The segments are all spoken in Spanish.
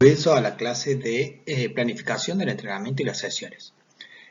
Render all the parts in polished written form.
Comienzo a la clase de planificación del entrenamiento y las sesiones.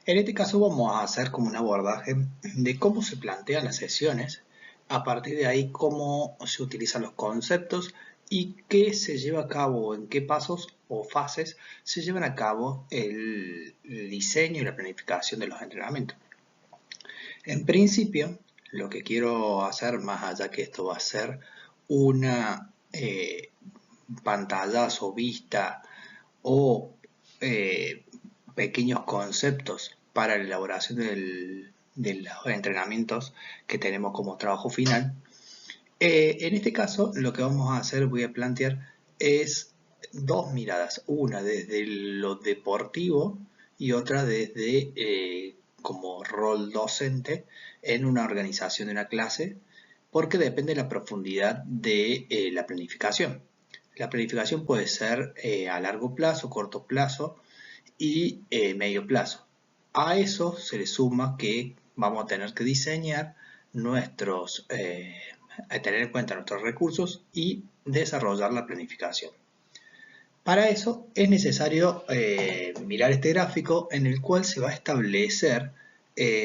En este caso vamos a hacer como un abordaje de cómo se plantean las sesiones, a partir de ahí cómo se utilizan los conceptos y qué se lleva a cabo, en qué pasos o fases se llevan a cabo el diseño y la planificación de los entrenamientos. En principio, lo que quiero hacer, más allá que esto va a ser una pantallazo, vista o pequeños conceptos para la elaboración de los entrenamientos que tenemos como trabajo final. En este caso, lo que vamos a hacer, voy a plantear, es dos miradas. Una desde lo deportivo y otra desde como rol docente en una organización de una clase, porque depende de la profundidad de la planificación. La planificación puede ser a largo plazo, corto plazo y medio plazo. A eso se le suma que vamos a tener que diseñar tener en cuenta nuestros recursos y desarrollar la planificación. Para eso es necesario mirar este gráfico en el cual se va a establecer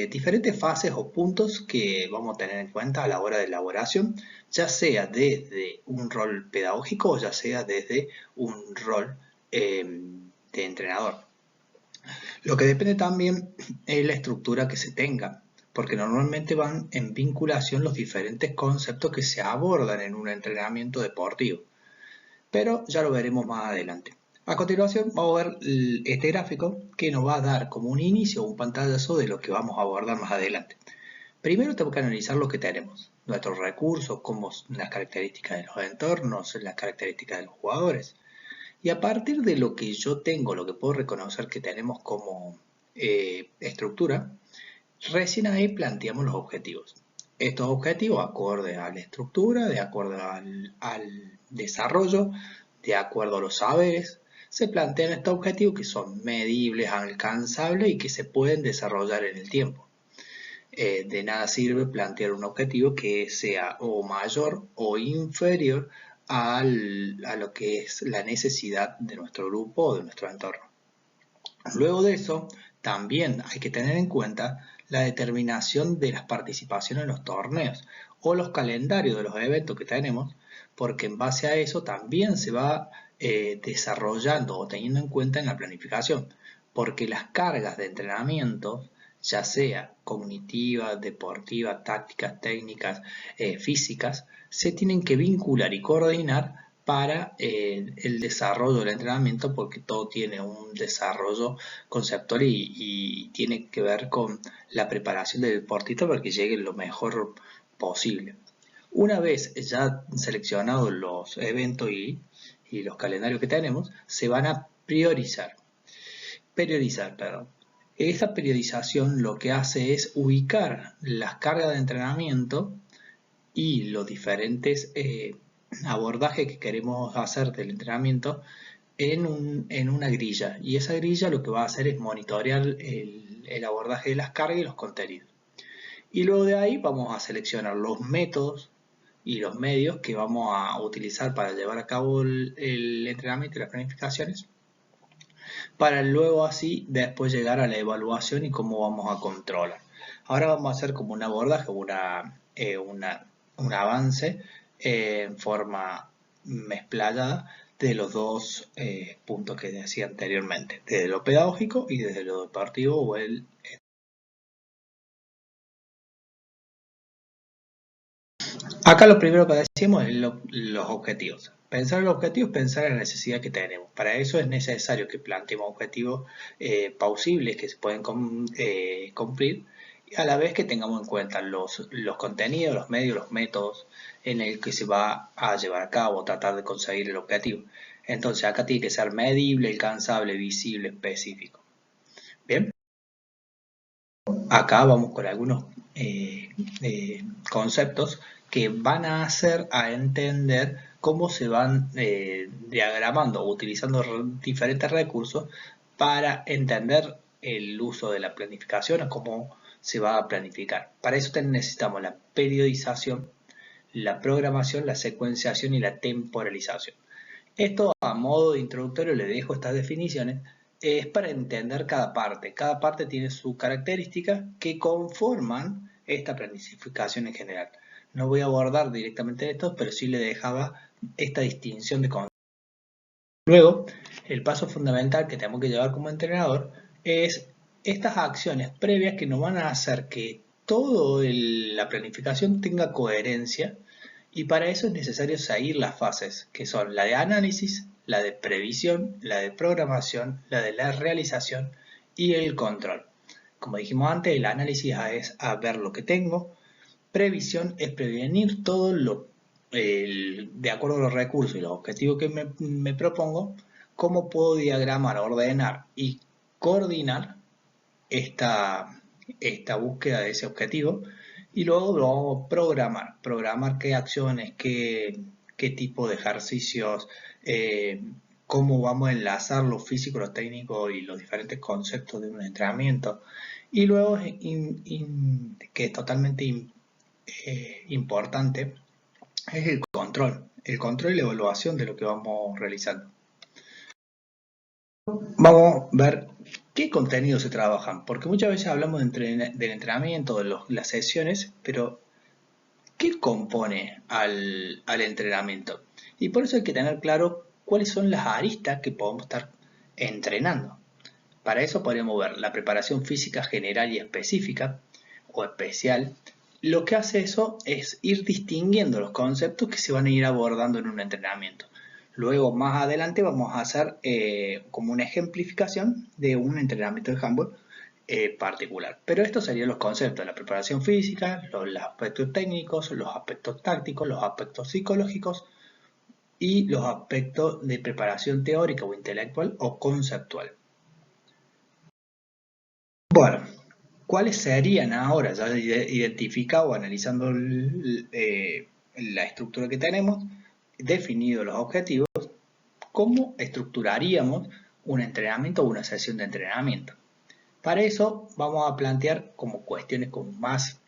diferentes fases o puntos que vamos a tener en cuenta a la hora de elaboración, ya sea desde un rol pedagógico o ya sea desde un rol de entrenador. Lo que depende también es la estructura que se tenga, porque normalmente van en vinculación los diferentes conceptos que se abordan en un entrenamiento deportivo, pero ya lo veremos más adelante. A continuación vamos a ver este gráfico que nos va a dar como un inicio o un pantallazo de lo que vamos a abordar más adelante. Primero tenemos que analizar lo que tenemos, nuestros recursos, como las características de los entornos, las características de los jugadores. Y a partir de lo que yo tengo, lo que puedo reconocer que tenemos como estructura, recién ahí planteamos los objetivos. Estos objetivos, acorde a la estructura, de acuerdo al desarrollo, de acuerdo a los saberes, se plantean estos objetivos que son medibles, alcanzables y que se pueden desarrollar en el tiempo. De nada sirve plantear un objetivo que sea o mayor o inferior a lo que es la necesidad de nuestro grupo o de nuestro entorno. Luego de eso, también hay que tener en cuenta la determinación de las participaciones en los torneos o los calendarios de los eventos que tenemos, porque en base a eso también se va desarrollando o teniendo en cuenta en la planificación, porque las cargas de entrenamiento, ya sea cognitivas, deportivas, tácticas, técnicas, físicas, se tienen que vincular y coordinar para el desarrollo del entrenamiento, porque todo tiene un desarrollo conceptual y tiene que ver con la preparación del deportista para que llegue lo mejor posible. Una vez ya seleccionados los eventos y los calendarios que tenemos, se van a periodizar. Esta periodización lo que hace es ubicar las cargas de entrenamiento y los diferentes abordajes que queremos hacer del entrenamiento en una grilla. Y esa grilla lo que va a hacer es monitorear el abordaje de las cargas y los contenidos. Y luego de ahí vamos a seleccionar los métodos y los medios que vamos a utilizar para llevar a cabo el entrenamiento y las planificaciones, para luego así después llegar a la evaluación y cómo vamos a controlar. Ahora vamos a hacer como un abordaje, un avance en forma explayada de los dos puntos que decía anteriormente, desde lo pedagógico y desde lo deportivo o el... Acá lo primero que decimos es los objetivos. Pensar en los objetivos, pensar en la necesidad que tenemos. Para eso es necesario que planteemos objetivos plausibles que se pueden cumplir, y a la vez que tengamos en cuenta los contenidos, los medios, los métodos en el que se va a llevar a cabo, tratar de conseguir el objetivo. Entonces acá tiene que ser medible, alcanzable, visible, específico. Bien, acá vamos con algunos conceptos que van a hacer a entender cómo se van diagramando o utilizando diferentes recursos para entender el uso de la planificación o cómo se va a planificar. Para eso necesitamos la periodización, la programación, la secuenciación y la temporalización. Esto a modo de introductorio le dejo estas definiciones, es para entender cada parte. Cada parte tiene sus características que conforman esta planificación en general. No voy a abordar directamente esto, pero sí le dejaba esta distinción de conceptos. Luego, el paso fundamental que tenemos que llevar como entrenador es estas acciones previas que nos van a hacer que toda la planificación tenga coherencia, y para eso es necesario seguir las fases, que son la de análisis, la de previsión, la de programación, la de la realización y el control. Como dijimos antes, el análisis es a ver lo que tengo, previsión es prevenir todo lo de acuerdo a los recursos y los objetivos que me propongo, cómo puedo diagramar, ordenar y coordinar esta búsqueda de ese objetivo, y luego lo vamos a programar qué acciones, qué tipo de ejercicios, cómo vamos a enlazar lo físico, lo técnico y los diferentes conceptos de un entrenamiento. Y luego, que es totalmente importante, es el control y la evaluación de lo que vamos realizando. Vamos a ver qué contenidos se trabajan, porque muchas veces hablamos del entrenamiento, de las sesiones, pero ¿qué compone al entrenamiento? Y por eso hay que tener claro cuáles son las aristas que podemos estar entrenando. Para eso podríamos ver la preparación física general y específica o especial. Lo que hace eso es ir distinguiendo los conceptos que se van a ir abordando en un entrenamiento. Luego, más adelante, vamos a hacer como una ejemplificación de un entrenamiento de handball particular. Pero estos serían los conceptos: la preparación física, los aspectos técnicos, los aspectos tácticos, los aspectos psicológicos y los aspectos de preparación teórica o intelectual o conceptual. Bueno, ¿cuáles serían ahora, ya identificado o analizando la estructura que tenemos, definidos los objetivos, cómo estructuraríamos un entrenamiento o una sesión de entrenamiento? Para eso vamos a plantear como cuestiones como más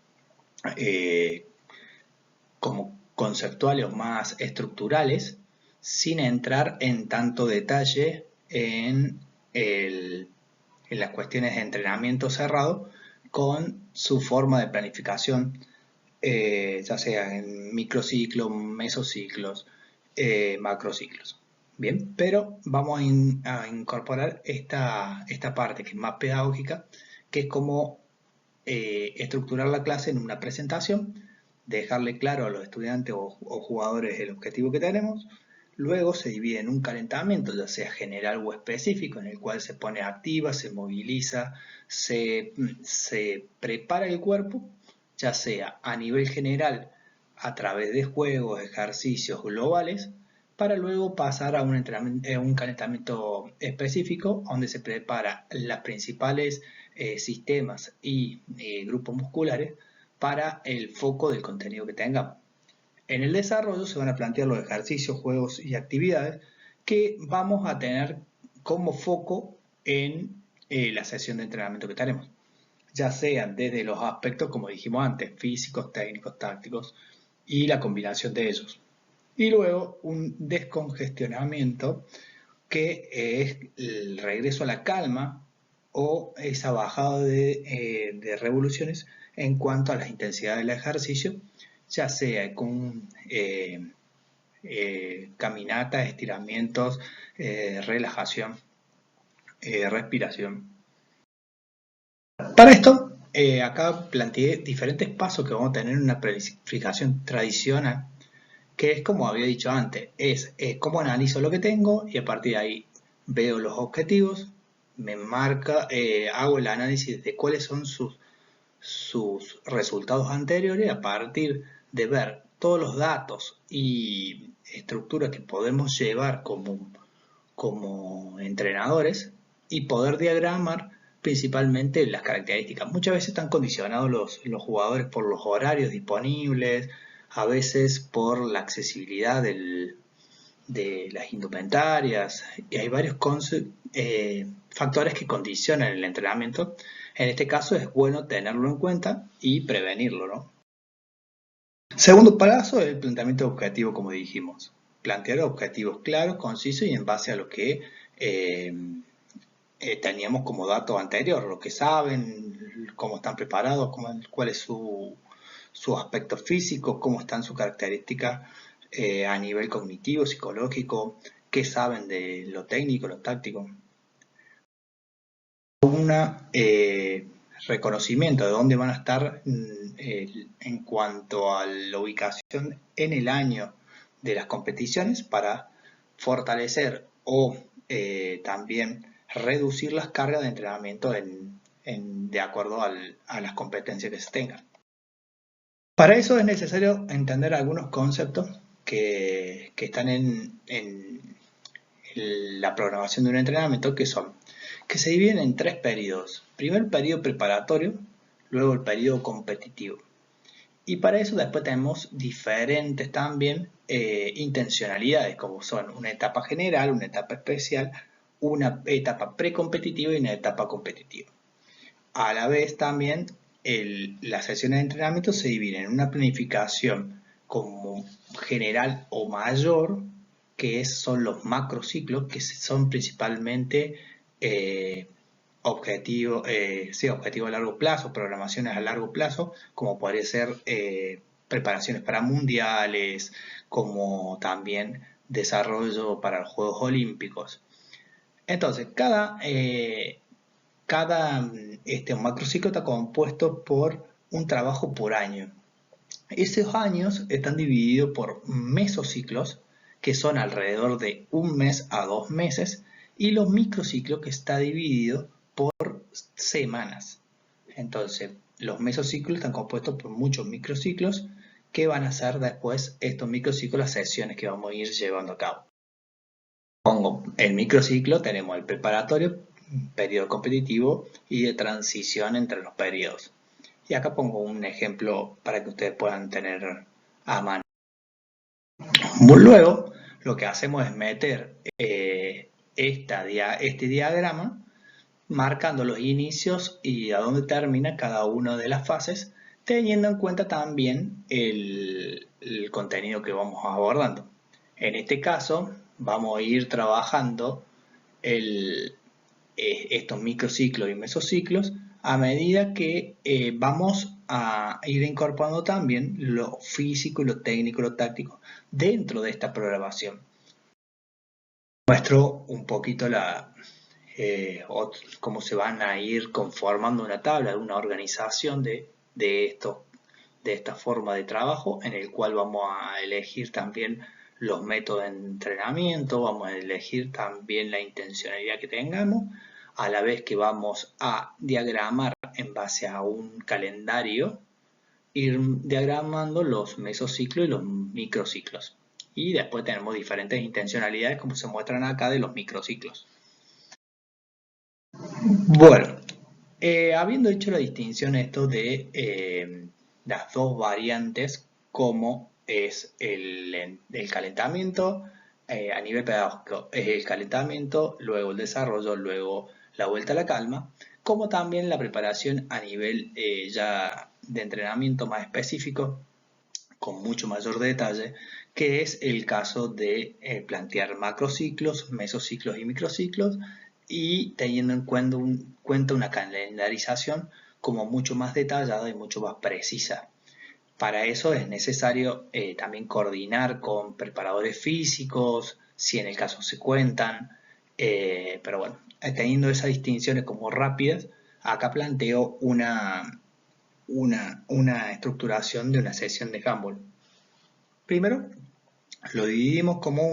como conceptuales o más estructurales, sin entrar en tanto detalle en las cuestiones de entrenamiento cerrado, con su forma de planificación, ya sea en microciclos, mesociclos, macrociclos. Bien, pero vamos a incorporar esta parte que es más pedagógica, que es como estructurar la clase en una presentación, dejarle claro a los estudiantes o jugadores el objetivo que tenemos. Luego se divide en un calentamiento, ya sea general o específico, en el cual se pone activa, se moviliza, se prepara el cuerpo, ya sea a nivel general a través de juegos, ejercicios globales, para luego pasar a un calentamiento específico, donde se prepara las principales sistemas y grupos musculares para el foco del contenido que tengamos. En el desarrollo se van a plantear los ejercicios, juegos y actividades que vamos a tener como foco en la sesión de entrenamiento que tenemos, ya sean desde los aspectos, como dijimos antes, físicos, técnicos, tácticos y la combinación de ellos. Y luego un descongestionamiento, que es el regreso a la calma o esa bajada de revoluciones en cuanto a la intensidad del ejercicio, ya sea con caminatas, estiramientos, relajación, respiración. Para esto, acá planteé diferentes pasos que vamos a tener en una planificación tradicional, que es como había dicho antes, es cómo analizo lo que tengo y a partir de ahí veo los objetivos, hago el análisis de cuáles son sus resultados anteriores a partir de ver todos los datos y estructuras que podemos llevar como entrenadores y poder diagramar principalmente las características. Muchas veces están condicionados los jugadores por los horarios disponibles, a veces por la accesibilidad de las indumentarias, y hay varios factores que condicionan el entrenamiento. En este caso es bueno tenerlo en cuenta y prevenirlo, ¿no? Segundo paso es el planteamiento objetivo, como dijimos. plantear objetivos claros, concisos y en base a lo que teníamos como dato anterior, lo que saben, cómo están preparados, cuál es su aspecto físico, cómo están sus características a nivel cognitivo, psicológico, qué saben de lo técnico, lo táctico. Un reconocimiento de dónde van a estar en cuanto a la ubicación en el año de las competiciones para fortalecer o también reducir las cargas de entrenamiento de acuerdo a las competencias que se tengan. Para eso es necesario entender algunos conceptos que están en la programación de un entrenamiento, que se dividen en 3 periodos. Primero el periodo preparatorio, luego el periodo competitivo. Y para eso después tenemos diferentes también intencionalidades, como son una etapa general, una etapa especial, una etapa precompetitiva y una etapa competitiva. A la vez también las sesiones de entrenamiento se dividen en una planificación como general o mayor, que son los macrociclos, que son principalmente objetivo a largo plazo, programaciones a largo plazo, como podría ser preparaciones para mundiales, como también desarrollo para los Juegos Olímpicos. Entonces, cada macrociclo está compuesto por un trabajo por año. Esos años están divididos por mesociclos, que son alrededor de 1 mes a 2 meses, y los microciclos, que está dividido por semanas. Entonces, los mesociclos están compuestos por muchos microciclos, que van a ser después estos microciclos las sesiones que vamos a ir llevando a cabo. Pongo el microciclo, tenemos el preparatorio, periodo competitivo y de transición entre los periodos. Y acá pongo un ejemplo para que ustedes puedan tener a mano. Luego, lo que hacemos es meter este diagrama marcando los inicios y a dónde termina cada una de las fases, teniendo en cuenta también el contenido que vamos abordando. En este caso, vamos a ir trabajando estos microciclos y mesociclos a medida que vamos a ir incorporando también lo físico, lo técnico, lo táctico dentro de esta programación. Muestro un poquito cómo se van a ir conformando una tabla, una organización de esta forma de trabajo, en el cual vamos a elegir también los métodos de entrenamiento, vamos a elegir también la intencionalidad que tengamos, a la vez que vamos a diagramar en base a un calendario, ir diagramando los mesociclos y los microciclos. Y después tenemos diferentes intencionalidades, como se muestran acá, de los microciclos. Bueno, habiendo hecho la distinción esto de las dos variantes, como es el calentamiento a nivel pedagógico, es el calentamiento, luego el desarrollo, luego la vuelta a la calma, como también la preparación a nivel ya de entrenamiento más específico, con mucho mayor detalle, que es el caso de plantear macrociclos, mesociclos y microciclos, y teniendo en cuenta una calendarización como mucho más detallada y mucho más precisa. Para eso es necesario también coordinar con preparadores físicos, si en el caso se cuentan, pero bueno, teniendo esas distinciones como rápidas, acá planteo una estructuración de una sesión de handball. Primero, lo dividimos como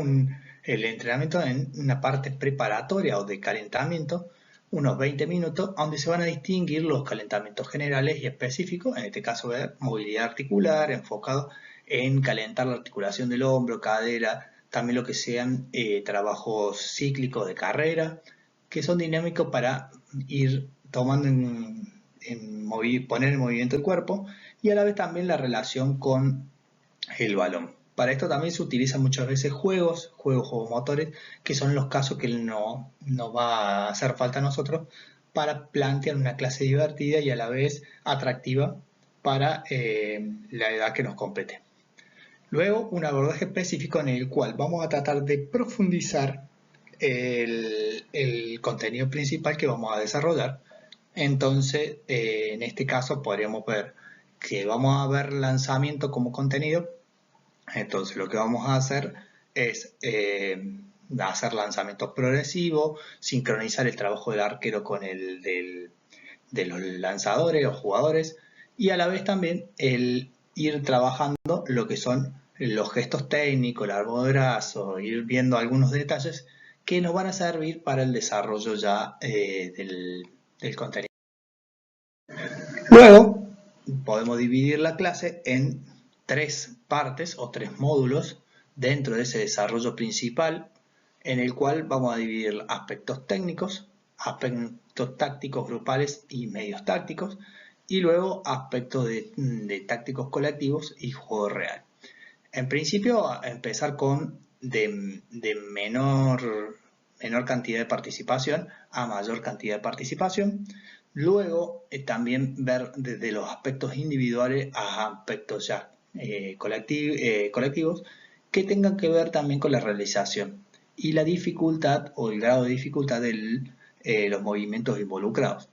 el entrenamiento en una parte preparatoria o de calentamiento, unos 20 minutos, donde se van a distinguir los calentamientos generales y específicos, en este caso de movilidad articular, enfocado en calentar la articulación del hombro, cadera, también lo que sean trabajos cíclicos de carrera, que son dinámicos para ir tomando poner en movimiento el cuerpo, y a la vez también la relación con el balón. Para esto también se utilizan muchas veces juegos motores, que son los casos que no va a hacer falta a nosotros para plantear una clase divertida y a la vez atractiva para la edad que nos compete. Luego, un abordaje específico en el cual vamos a tratar de profundizar el contenido principal que vamos a desarrollar. Entonces, en este caso podríamos ver que vamos a ver lanzamiento como contenido. Entonces, lo que vamos a hacer es hacer lanzamientos progresivos, sincronizar el trabajo del arquero con el de los lanzadores o jugadores, y a la vez también el ir trabajando lo que son los gestos técnicos, el arma de brazo, ir viendo algunos detalles que nos van a servir para el desarrollo ya del contenido. Luego podemos dividir la clase en 3 partes o 3 módulos dentro de ese desarrollo principal, en el cual vamos a dividir aspectos técnicos, aspectos tácticos grupales y medios tácticos, y luego aspectos de tácticos colectivos y juego real. En principio, empezar con de menor cantidad de participación a mayor cantidad de participación. Luego, también ver desde los aspectos individuales a aspectos ya colectivos que tengan que ver también con la realización y la dificultad o el grado de dificultad de los movimientos involucrados.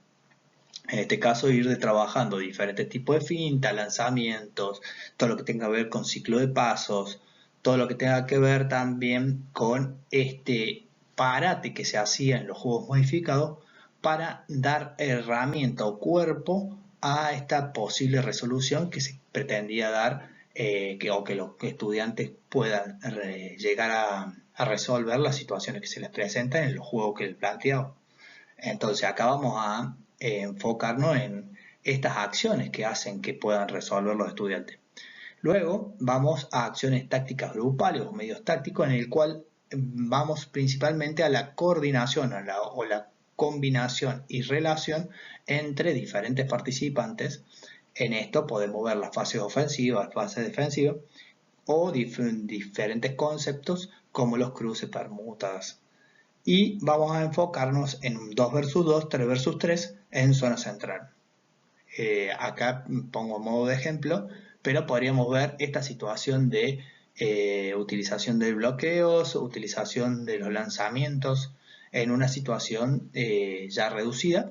En este caso, ir trabajando diferentes tipos de fintas, lanzamientos, todo lo que tenga que ver con ciclo de pasos, todo lo que tenga que ver también con este parate que se hacía en los juegos modificados para dar herramienta o cuerpo a esta posible resolución que se pretendía dar o que los estudiantes puedan llegar a resolver las situaciones que se les presentan en los juegos que les planteaba. Entonces acá vamos a enfocarnos en estas acciones que hacen que puedan resolver los estudiantes. Luego vamos a acciones tácticas grupales o medios tácticos en el cual vamos principalmente a la coordinación o la combinación y relación entre diferentes participantes. En esto podemos ver las fases ofensivas, las fases defensivas o diferentes conceptos como los cruces, permutas, y vamos a enfocarnos en 2 versus 2, 3 versus 3 en zona central. Acá pongo modo de ejemplo, pero podríamos ver esta situación de utilización de bloqueos, utilización de los lanzamientos en una situación ya reducida,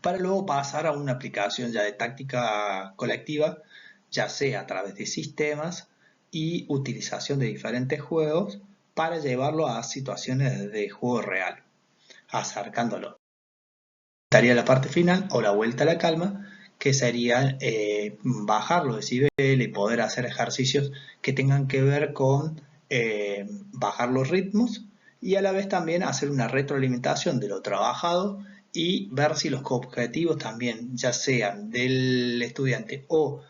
para luego pasar a una aplicación ya de táctica colectiva, ya sea a través de sistemas y utilización de diferentes juegos para llevarlo a situaciones de juego real, acercándolo. Estaría la parte final o la vuelta a la calma, que sería bajar los decibeles y poder hacer ejercicios que tengan que ver con bajar los ritmos y a la vez también hacer una retroalimentación de lo trabajado y ver si los objetivos también, ya sean del estudiante o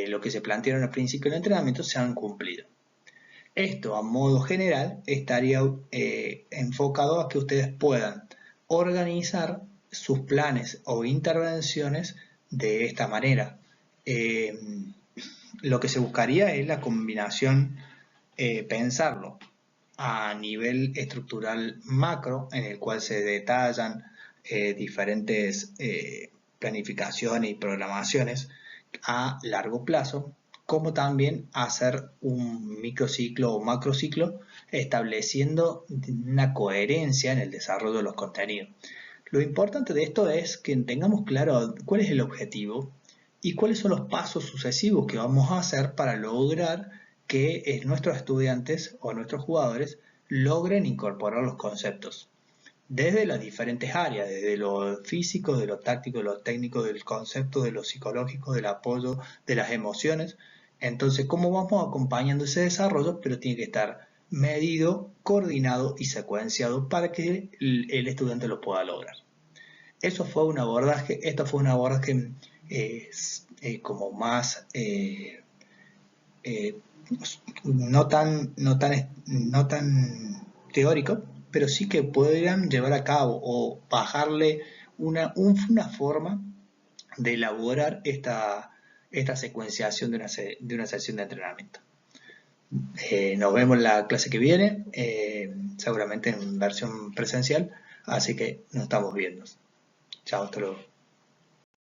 lo que se plantearon al principio del entrenamiento, se han cumplido. Esto a modo general estaría enfocado a que ustedes puedan organizar sus planes o intervenciones de esta manera. Lo que se buscaría es la combinación, pensarlo a nivel estructural macro, en el cual se detallan diferentes planificaciones y programaciones a largo plazo, como también hacer un microciclo o macrociclo estableciendo una coherencia en el desarrollo de los contenidos. Lo importante de esto es que tengamos claro cuál es el objetivo y cuáles son los pasos sucesivos que vamos a hacer para lograr que nuestros estudiantes o nuestros jugadores logren incorporar los conceptos desde las diferentes áreas, desde lo físico, de lo táctico, de lo técnico, del concepto, de lo psicológico, del apoyo, de las emociones. Entonces, ¿cómo vamos acompañando ese desarrollo? Pero tiene que estar medido, coordinado y secuenciado para que el estudiante lo pueda lograr. Esto fue un abordaje como más no tan teórico, pero sí que podrían llevar a cabo o bajarle una forma de elaborar esta secuenciación de una sesión de entrenamiento. Nos vemos en la clase que viene, seguramente en versión presencial, así que nos estamos viendo. Chao, hasta luego.